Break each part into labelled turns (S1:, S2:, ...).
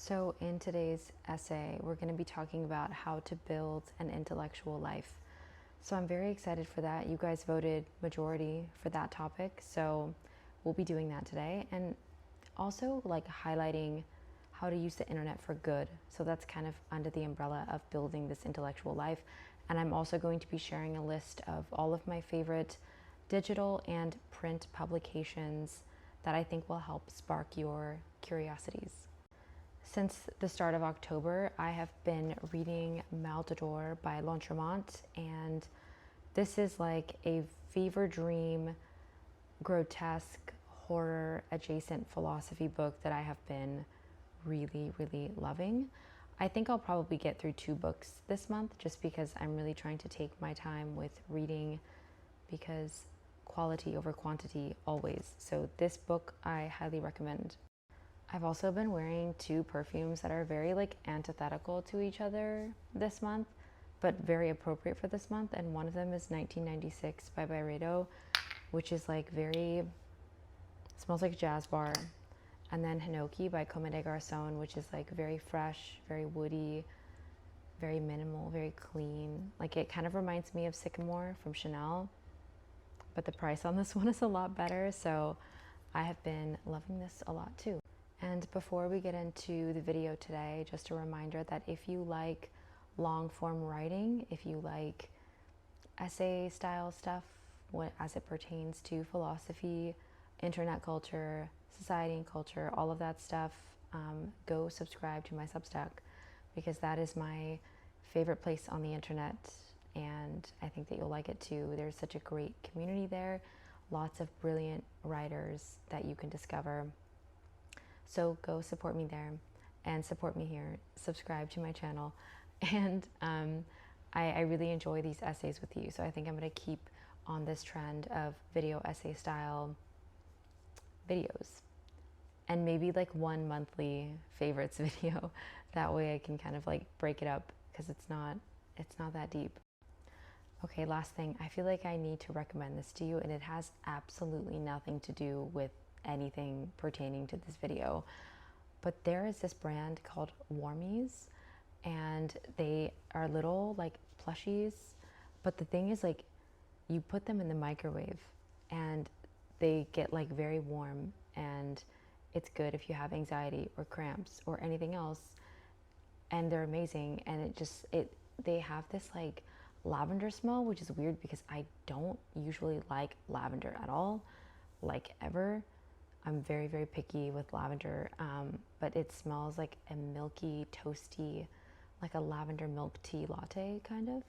S1: So in today's essay, we're going to be talking about how to build an intellectual life. So I'm very excited for that. You guys voted majority for that topic, so we'll be doing that today. And also like highlighting how to use the internet for good. So that's kind of under the umbrella of building this intellectual life. And I'm also going to be sharing a list of all of my favorite digital and print publications that I think will help spark your curiosities. Since the start of October, I have been reading Mal by L'Entremont, and this is like a fever dream, grotesque, horror adjacent philosophy book that I have been really, really loving. I think I'll probably get through 2 books this month just because I'm really trying to take my time with reading, because quality over quantity always. So this book I highly recommend. I've also been wearing 2 perfumes that are very like antithetical to each other this month, but very appropriate for this month. And one of them is 1996 by Byredo, which is like smells like a jazz bar. And then Hinoki by Comme des Garçons, which is like very fresh, very woody, very minimal, very clean. Like it kind of reminds me of Sycamore from Chanel, but the price on this one is a lot better. So I have been loving this a lot too. And before we get into the video today, just a reminder that if you like long form writing, if you like essay style stuff as it pertains to philosophy, internet culture, society and culture, all of that stuff, go subscribe to my Substack, because that is my favorite place on the internet, and I think that you'll like it too. There's such a great community there, lots of brilliant writers that you can discover. So go support me there and support me here. Subscribe to my channel. And I really enjoy these essays with you. So I think I'm going to keep on this trend of video essay style videos. And maybe like 1 monthly favorites video. That way I can kind of like break it up, because it's not that deep. Okay, last thing. I feel like I need to recommend this to you, and it has absolutely nothing to do with anything pertaining to this video, but there is this brand called Warmies, and they are little like plushies, but the thing is, like, you put them in the microwave and they get like very warm, and it's good if you have anxiety or cramps or anything else, and they're amazing. And they have this like lavender smell, which is weird because I don't usually like lavender at all, like ever. I'm very, very picky with lavender, but it smells like a milky, toasty, like a lavender milk tea latte kind of.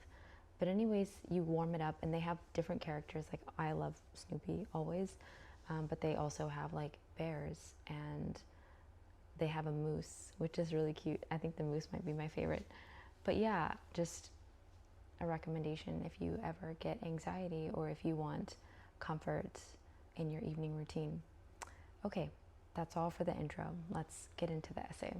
S1: But anyways, you warm it up, and they have different characters. Like, I love Snoopy always, but they also have like bears, and they have a moose, which is really cute. I think the moose might be my favorite. But yeah, just a recommendation if you ever get anxiety or if you want comfort in your evening routine. Okay, that's all for the intro. Let's get into the essay.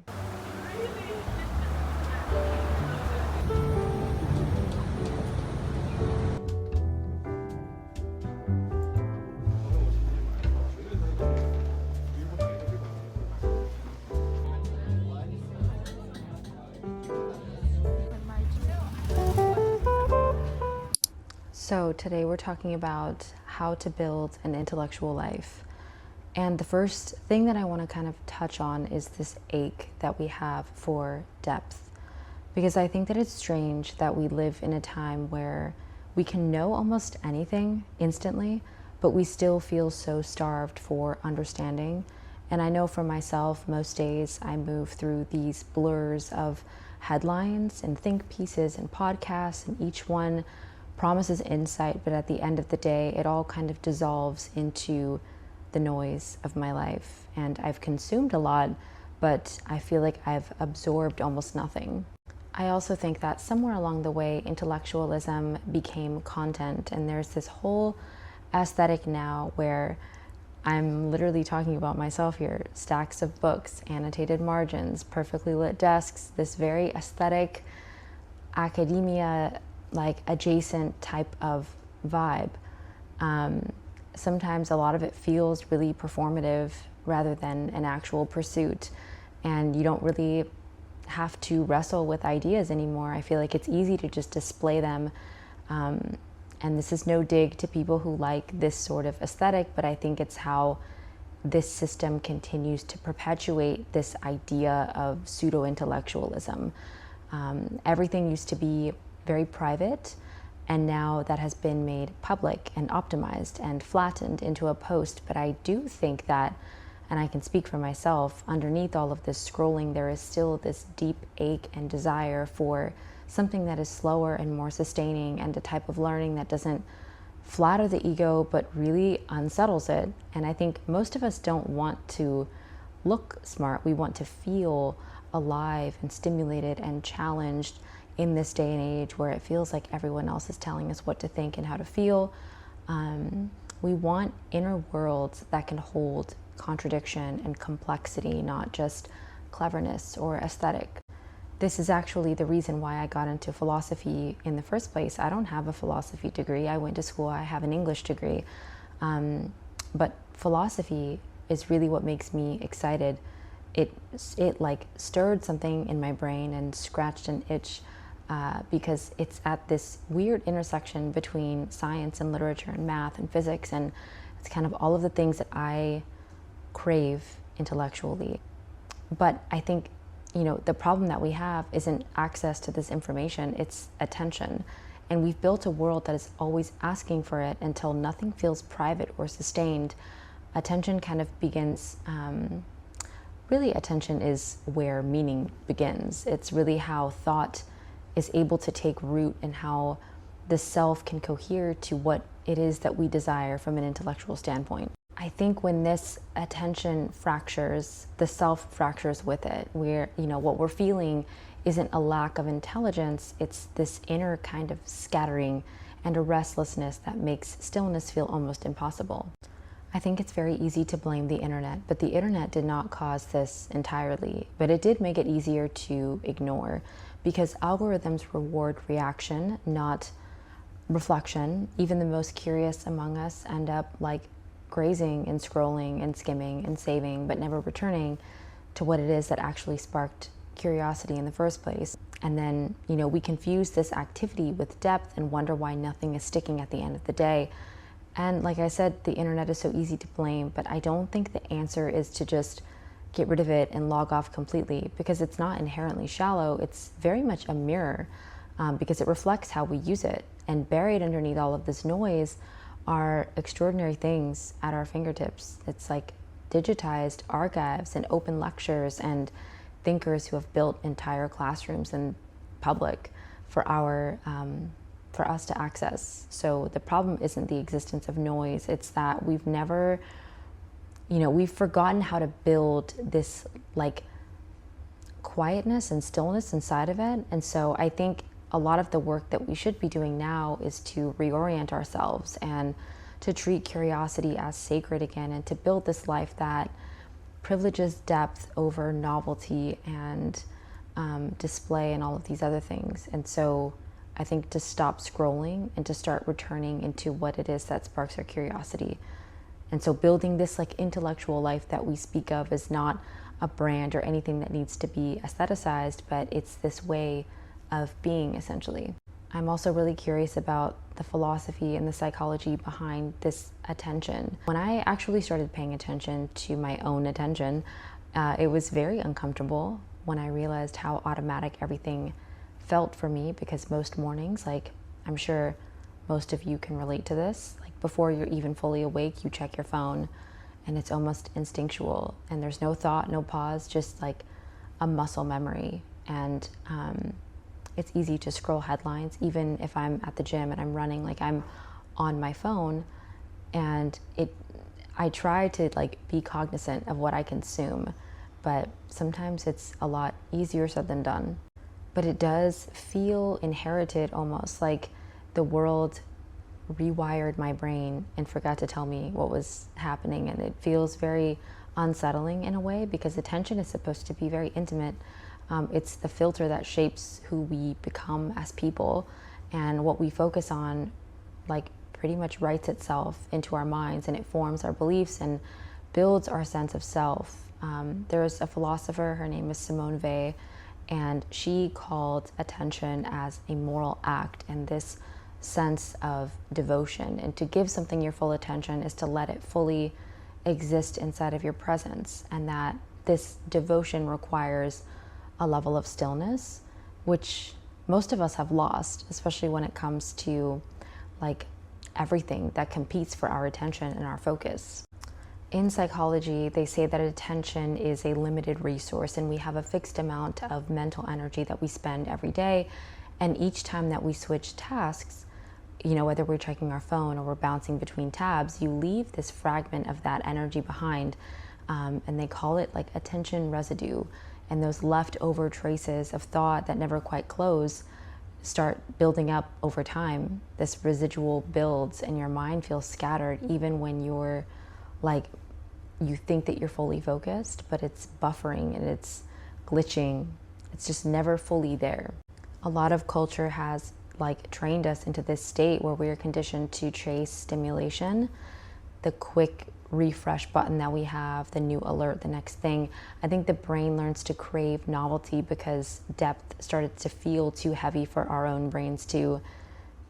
S1: So today we're talking about how to build an intellectual life. And the first thing that I want to kind of touch on is this ache that we have for depth. Because I think that it's strange that we live in a time where we can know almost anything instantly, but we still feel so starved for understanding. And I know for myself, most days I move through these blurs of headlines and think pieces and podcasts, and each one promises insight, but at the end of the day, it all kind of dissolves into the noise of my life. And I've consumed a lot, but I feel like I've absorbed almost nothing. I also think that somewhere along the way, intellectualism became content, and there's this whole aesthetic now where I'm literally talking about myself here. Stacks of books, annotated margins, perfectly lit desks, this very aesthetic academia, like adjacent type of vibe. Sometimes a lot of it feels really performative rather than an actual pursuit. and you don't really have to wrestle with ideas anymore. I feel like it's easy to just display them. And this is no dig to people who like this sort of aesthetic, but I think it's how this system continues to perpetuate this idea of pseudo-intellectualism. Everything used to be very private, and now that has been made public and optimized and flattened into a post. But I do think that, and I can speak for myself, underneath all of this scrolling, there is still this deep ache and desire for something that is slower and more sustaining, and a type of learning that doesn't flatter the ego but really unsettles it. And I think most of us don't want to look smart. We want to feel alive and stimulated and challenged in this day and age where it feels like everyone else is telling us what to think and how to feel. We want inner worlds that can hold contradiction and complexity, not just cleverness or aesthetic. This is actually the reason why I got into philosophy in the first place. I don't have a philosophy degree. I went to school, I have an English degree. But philosophy is really what makes me excited. It like stirred something in my brain and scratched an itch, because it's at this weird intersection between science and literature and math and physics, and it's kind of all of the things that I crave intellectually. But I think, the problem that we have isn't access to this information, it's attention. And we've built a world that is always asking for it until nothing feels private or sustained. Attention kind of begins, really attention is where meaning begins. It's really how thought is able to take root and how the self can cohere to what it is that we desire from an intellectual standpoint. I think when this attention fractures, the self fractures with it, where, what we're feeling isn't a lack of intelligence, it's this inner kind of scattering and a restlessness that makes stillness feel almost impossible. I think it's very easy to blame the internet, but the internet did not cause this entirely, but it did make it easier to ignore, because algorithms reward reaction, not reflection. Even the most curious among us end up like grazing and scrolling and skimming and saving, but never returning to what it is that actually sparked curiosity in the first place. And then, we confuse this activity with depth and wonder why nothing is sticking at the end of the day. And like I said, the internet is so easy to blame, but I don't think the answer is to just get rid of it and log off completely, because it's not inherently shallow. It's very much a mirror, because it reflects how we use it. And buried underneath all of this noise are extraordinary things at our fingertips. It's like digitized archives and open lectures and thinkers who have built entire classrooms in public for us to access. So the problem isn't the existence of noise, it's that we've never, we've forgotten how to build this like quietness and stillness inside of it. And so I think a lot of the work that we should be doing now is to reorient ourselves and to treat curiosity as sacred again, and to build this life that privileges depth over novelty and display and all of these other things. And so I think to stop scrolling and to start returning into what it is that sparks our curiosity. And so building this like intellectual life that we speak of is not a brand or anything that needs to be aestheticized, but it's this way of being, essentially. I'm also really curious about the philosophy and the psychology behind this attention. When I actually started paying attention to my own attention, it was very uncomfortable when I realized how automatic everything felt for me, because most mornings, like I'm sure most of you can relate to this, like before you're even fully awake, you check your phone and it's almost instinctual, and there's no thought, no pause, just like a muscle memory. And it's easy to scroll headlines, even if I'm at the gym and I'm running, like I'm on my phone, and I try to like be cognizant of what I consume, but sometimes it's a lot easier said than done. But it does feel inherited, almost like the world rewired my brain and forgot to tell me what was happening. And it feels very unsettling in a way, because attention is supposed to be very intimate. It's the filter that shapes who we become as people, and what we focus on like pretty much writes itself into our minds, and it forms our beliefs and builds our sense of self. There's a philosopher, her name is Simone Weil, and she called attention as a moral act, and this sense of devotion. And to give something your full attention is to let it fully exist inside of your presence, and that this devotion requires a level of stillness, which most of us have lost, especially when it comes to like everything that competes for our attention and our focus. In psychology, they say that attention is a limited resource, and we have a fixed amount of mental energy that we spend every day. And each time that we switch tasks, you know, whether we're checking our phone or we're bouncing between tabs, you leave this fragment of that energy behind. And they call it like attention residue. And those leftover traces of thought that never quite close start building up over time. This residual builds, and your mind feels scattered even when you're like, you think that you're fully focused, but it's buffering and it's glitching. It's just never fully there. A lot of culture has like trained us into this state where we are conditioned to chase stimulation, the quick refresh button that we have, the new alert, the next thing. I think the brain learns to crave novelty because depth started to feel too heavy for our own brains to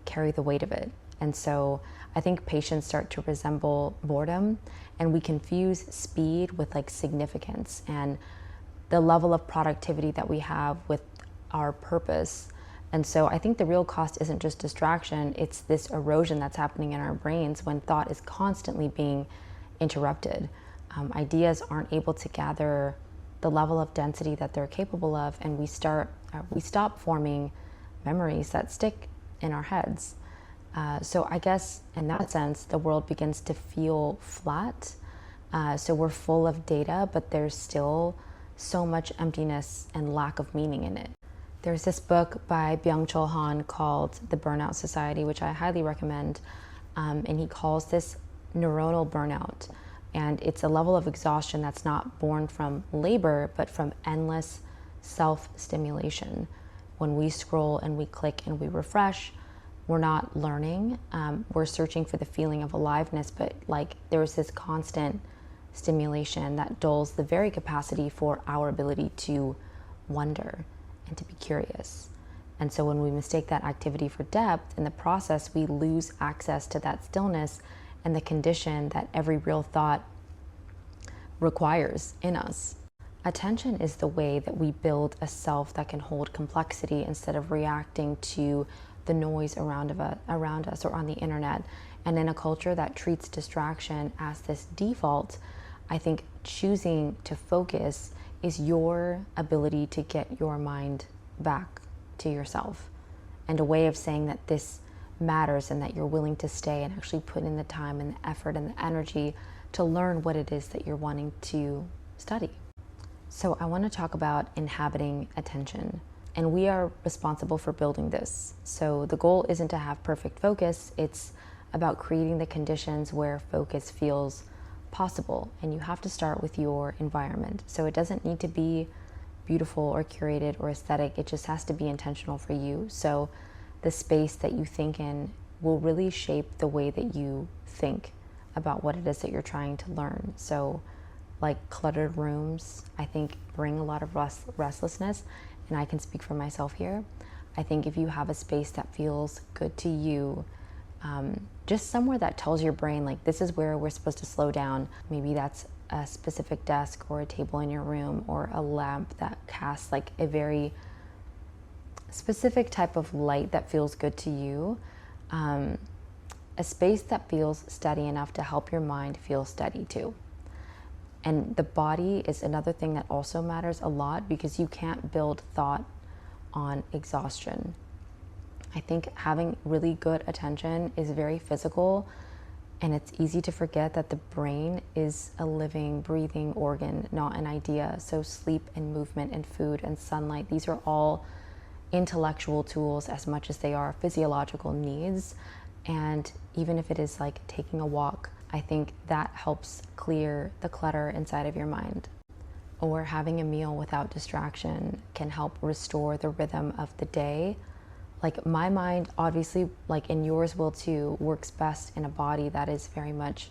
S1: carry the weight of it. And so I think patience start to resemble boredom, and we confuse speed with like significance and the level of productivity that we have with our purpose. And so I think the real cost isn't just distraction, it's this erosion that's happening in our brains when thought is constantly being interrupted. Ideas aren't able to gather the level of density that they're capable of, and we stop forming memories that stick in our heads. So I guess in that sense, the world begins to feel flat. So we're full of data, but there's still so much emptiness and lack of meaning in it. There's this book by Byung-Chul Han called The Burnout Society, which I highly recommend. And he calls this neuronal burnout. And it's a level of exhaustion that's not born from labor, but from endless self-stimulation. When we scroll and we click and we refresh, we're not learning. We're searching for the feeling of aliveness, but like there's this constant stimulation that dulls the very capacity for our ability to wonder and to be curious. And so when we mistake that activity for depth, in the process, we lose access to that stillness and the condition that every real thought requires in us. Attention is the way that we build a self that can hold complexity instead of reacting to the noise around us or on the internet. And in a culture that treats distraction as this default, I think choosing to focus is your ability to get your mind back to yourself, and a way of saying that this matters and that you're willing to stay and actually put in the time and the effort and the energy to learn what it is that you're wanting to study. So I want to talk about inhabiting attention, and we are responsible for building this. So the goal isn't to have perfect focus, it's about creating the conditions where focus feels possible, and you have to start with your environment. So it doesn't need to be beautiful or curated or aesthetic, it just has to be intentional for you. So the space that you think in will really shape the way that you think about what it is that you're trying to learn. So like cluttered rooms, I think bring a lot of restlessness, and I can speak for myself here. I think if you have a space that feels good to you, just somewhere that tells your brain like this is where we're supposed to slow down. Maybe that's a specific desk or a table in your room, or a lamp that casts like a very specific type of light that feels good to you. A space that feels steady enough to help your mind feel steady too. And the body is another thing that also matters a lot, because you can't build thought on exhaustion. I think having really good attention is very physical, and it's easy to forget that the brain is a living, breathing organ, not an idea. So sleep and movement and food and sunlight, these are all intellectual tools as much as they are physiological needs. And even if it is like taking a walk, I think that helps clear the clutter inside of your mind. Or having a meal without distraction can help restore the rhythm of the day. Like my mind, obviously, like in yours will too, works best in a body that is very much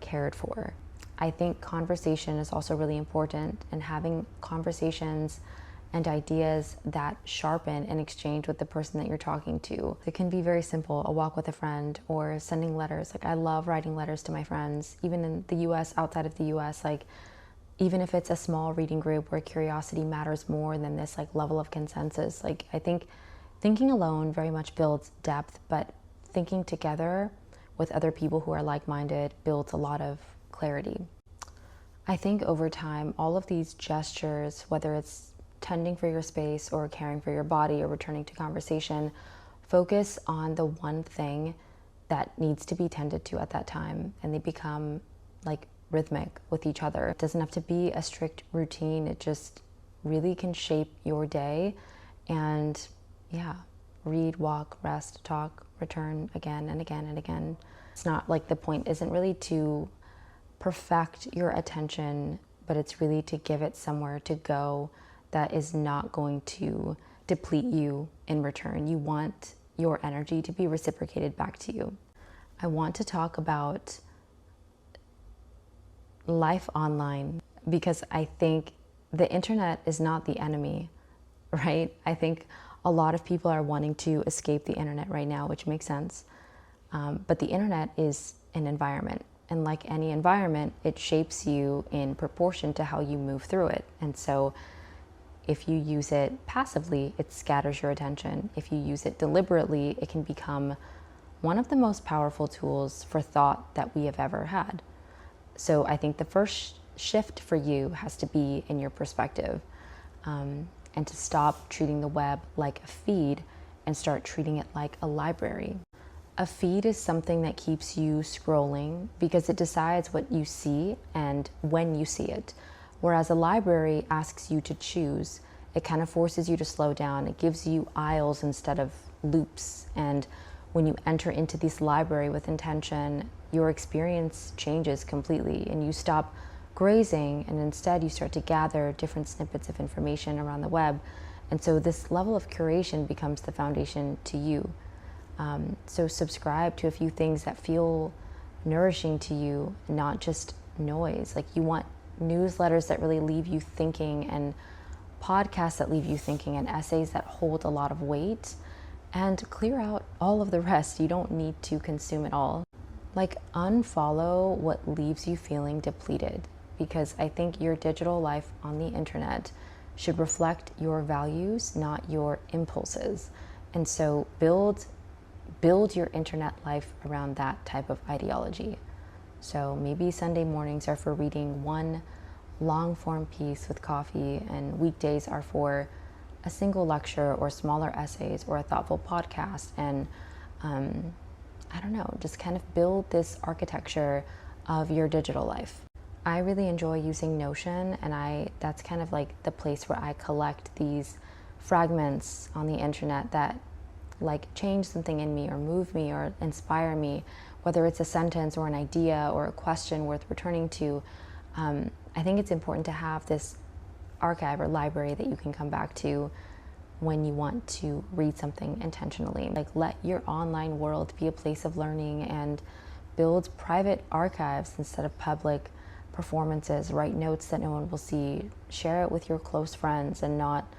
S1: cared for. I think conversation is also really important, and having conversations and ideas that sharpen an exchange with the person that you're talking to. It can be very simple, a walk with a friend or sending letters. Like, I love writing letters to my friends, even in the US, outside of the US, like even if it's a small reading group where curiosity matters more than this like level of consensus. Like, I think thinking alone very much builds depth, but thinking together with other people who are like-minded builds a lot of clarity. I think over time, all of these gestures, whether it's tending for your space or caring for your body or returning to conversation, focus on the one thing that needs to be tended to at that time, and they become like rhythmic with each other. It doesn't have to be a strict routine. It just really can shape your day. And yeah, read, walk, rest, talk, return again and again and again. It's not like, the point isn't really to perfect your attention, but it's really to give it somewhere to go that is not going to deplete you in return. You want your energy to be reciprocated back to you. I want to talk about life online, because I think the internet is not the enemy, right? I think a lot of people are wanting to escape the internet right now, which makes sense. But the internet is an environment. And like any environment, it shapes you in proportion to how you move through it. And so if you use it passively, it scatters your attention. If you use it deliberately, it can become one of the most powerful tools for thought that we have ever had. So I think the first shift for you has to be in your perspective, and to stop treating the web like a feed and start treating it like a library. A feed is something that keeps you scrolling because it decides what you see and when you see it. Whereas a library asks you to choose. It kind of forces you to slow down. It gives you aisles instead of loops. And when you enter into this library with intention, your experience changes completely, and you stop grazing, and instead you start to gather different snippets of information around the web. And so this level of curation becomes the foundation to you. So subscribe to a few things that feel nourishing to you, not just noise. Like, you want newsletters that really leave you thinking, and podcasts that leave you thinking, and essays that hold a lot of weight, and clear out all of the rest. You don't need to consume it all. Like, unfollow what leaves you feeling depleted, because I think your digital life on the internet should reflect your values, not your impulses. And so build your internet life around that type of ideology. So maybe Sunday mornings are for reading one long form piece with coffee, and weekdays are for a single lecture or smaller essays or a thoughtful podcast. And I don't know, just kind of build this architecture of your digital life. I really enjoy using Notion, and that's kind of like the place where I collect these fragments on the internet that like change something in me or move me or inspire me, whether it's a sentence or an idea or a question worth returning to. I think it's important to have this archive or library that you can come back to when you want to read something intentionally. Like, let your online world be a place of learning, and build private archives instead of public performances. Write notes that no one will see. Share it with your close friends and not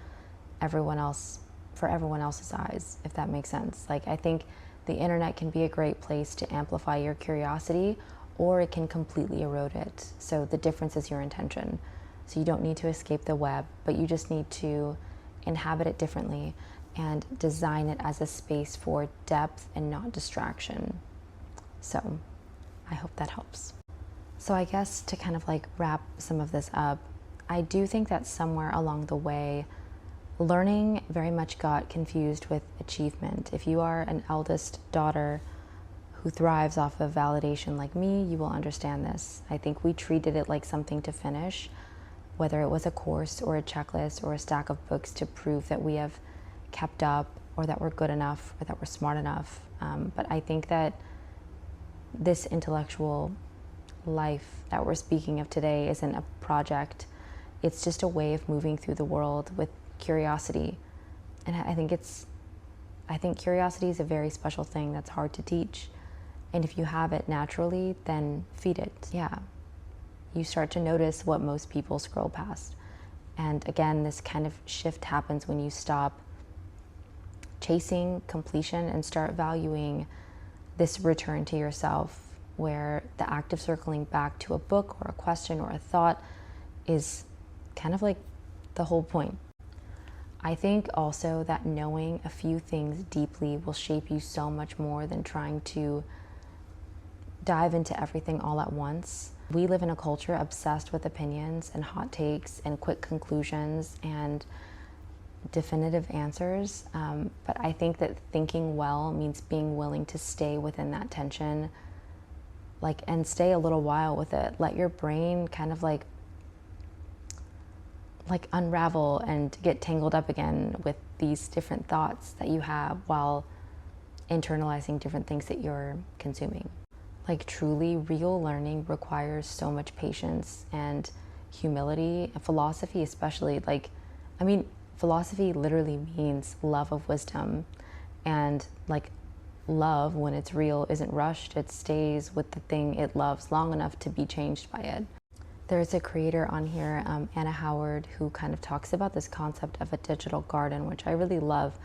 S1: everyone else, for everyone else's eyes, if that makes sense. Like, I think the internet can be a great place to amplify your curiosity, or it can completely erode it. So the difference is your intention. So you don't need to escape the web, but you just need to inhabit it differently and design it as a space for depth and not distraction. So I hope that helps. So I guess to kind of like wrap some of this up, I do think that somewhere along the way, learning very much got confused with achievement. If you are an eldest daughter who thrives off of validation like me, you will understand this. I think we treated it like something to finish, whether it was a course or a checklist or a stack of books to prove that we have kept up, or that we're good enough, or that we're smart enough. But I think that this intellectual life that we're speaking of today isn't a project. It's just a way of moving through the world with curiosity. And I think curiosity is a very special thing that's hard to teach. And if you have it naturally, then feed it. Yeah. you start to notice what most people scroll past. And again, this kind of shift happens when you stop chasing completion and start valuing this return to yourself, where the act of circling back to a book or a question or a thought is kind of like the whole point. I think also that knowing a few things deeply will shape you so much more than trying to dive into everything all at once. We live in a culture obsessed with opinions and hot takes and quick conclusions and definitive answers. But I think that thinking well means being willing to stay within that tension, and stay a little while with it. Let your brain kind of like unravel and get tangled up again with these different thoughts that you have while internalizing different things that you're consuming. Truly, real learning requires so much patience and humility, and philosophy especially. Philosophy literally means love of wisdom, and love, when it's real, isn't rushed. It stays with the thing it loves long enough to be changed by it. There's a creator on here, Anna Howard, who kind of talks about this concept of a digital garden, which I really love.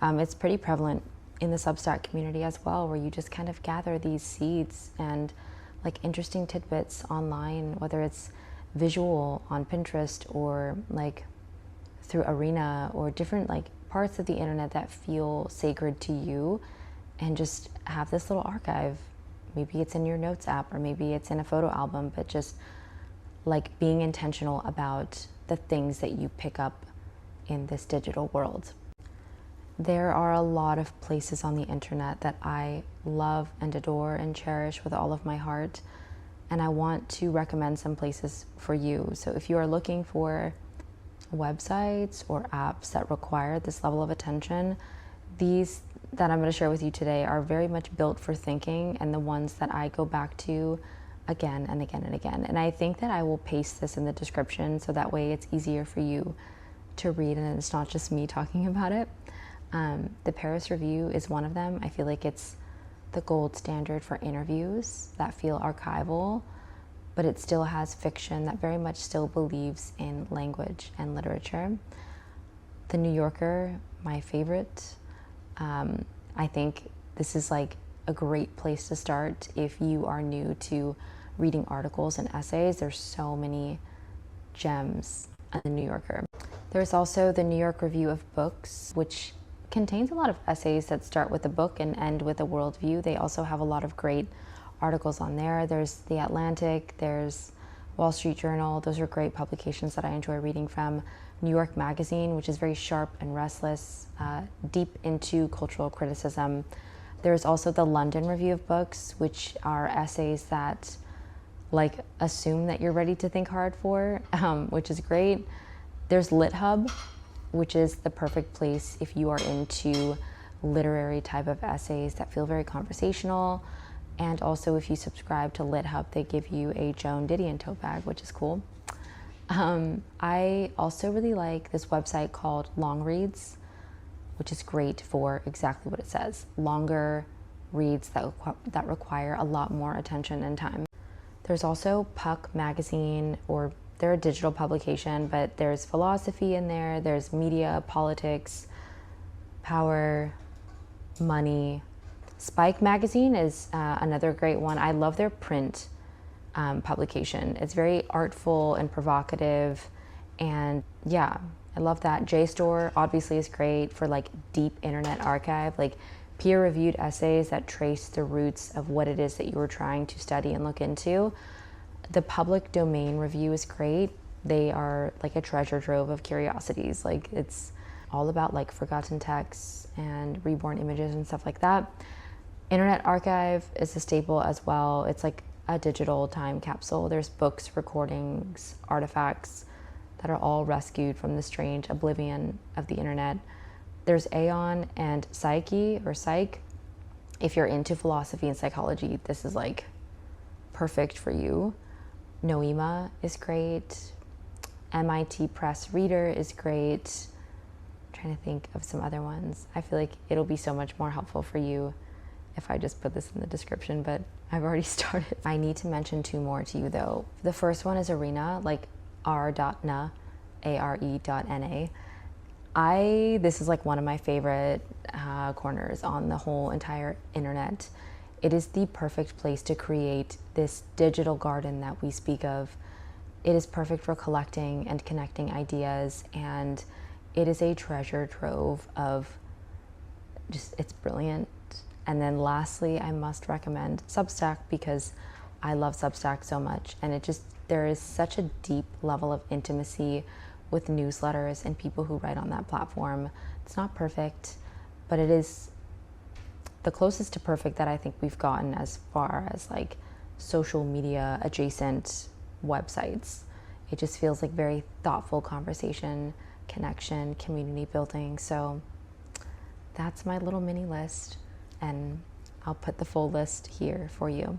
S1: It's pretty prevalent in the Substack community as well, where you just kind of gather these seeds and interesting tidbits online, whether it's visual on Pinterest or through are.na or different parts of the internet that feel sacred to you, and just have this little archive. Maybe it's in your notes app, or maybe it's in a photo album, but just being intentional about the things that you pick up in this digital world. There are a lot of places on the internet that I love and adore and cherish with all of my heart, and I want to recommend some places for you. So if you are looking for websites or apps that require this level of attention, these that I'm going to share with you today are very much built for thinking, and the ones that I go back to again and again and again. And I think that I will paste this in the description so that way it's easier for you to read and it's not just me talking about it. The Paris Review is one of them. I feel like it's the gold standard for interviews that feel archival, but it still has fiction that very much still believes in language and literature. The New Yorker, my favorite. I think this is a great place to start if you are new to reading articles and essays. There's so many gems in the New Yorker. There's also the New York Review of Books, which contains a lot of essays that start with a book and end with a worldview. They also have a lot of great articles on there. There's The Atlantic, there's Wall Street Journal. Those are great publications that I enjoy reading from. New York Magazine, which is very sharp and restless, deep into cultural criticism. There's also the London Review of Books, which are essays that assume that you're ready to think hard for, which is great. There's LitHub, which is the perfect place if you are into literary type of essays that feel very conversational. And also, if you subscribe to LitHub, they give you a Joan Didion tote bag, which is cool. I also really like this website called Longreads, which is great for exactly what it says. Longer reads that require a lot more attention and time. There's also Puck Magazine, or they're a digital publication, but there's philosophy in there. There's media, politics, power, money. Spike Magazine is another great one. I love their print publication. It's very artful and provocative, and yeah, I love that. JStor obviously is great for deep internet archive, peer-reviewed essays that trace the roots of what it is that you were trying to study and look into. The Public Domain Review is great. They are a treasure trove of curiosities. It's all about forgotten texts and reborn images and stuff like that. Internet Archive is a staple as well. It's a digital time capsule. There's books, recordings, artifacts that are all rescued from the strange oblivion of the internet. There's Aeon and Psyche, or Psych. If you're into philosophy and psychology, this is perfect for you. Noema is great. MIT Press Reader is great. I'm trying to think of some other ones. I feel like it'll be so much more helpful for you if I just put this in the description, but I've already started. I need to mention 2 more to you though. The first one is are.na, like are.na, are.na. This is like one of my favorite corners on the whole entire internet. It is the perfect place to create this digital garden that we speak of. It is perfect for collecting and connecting ideas, and it is a treasure trove of it's brilliant. And then lastly, I must recommend Substack because I love Substack so much, and there is such a deep level of intimacy with newsletters and people who write on that platform. It's not perfect, but it is the closest to perfect that I think we've gotten as far as like social media adjacent websites. It just feels like very thoughtful conversation, connection, community building. So that's my little mini list, and I'll put the full list here for you.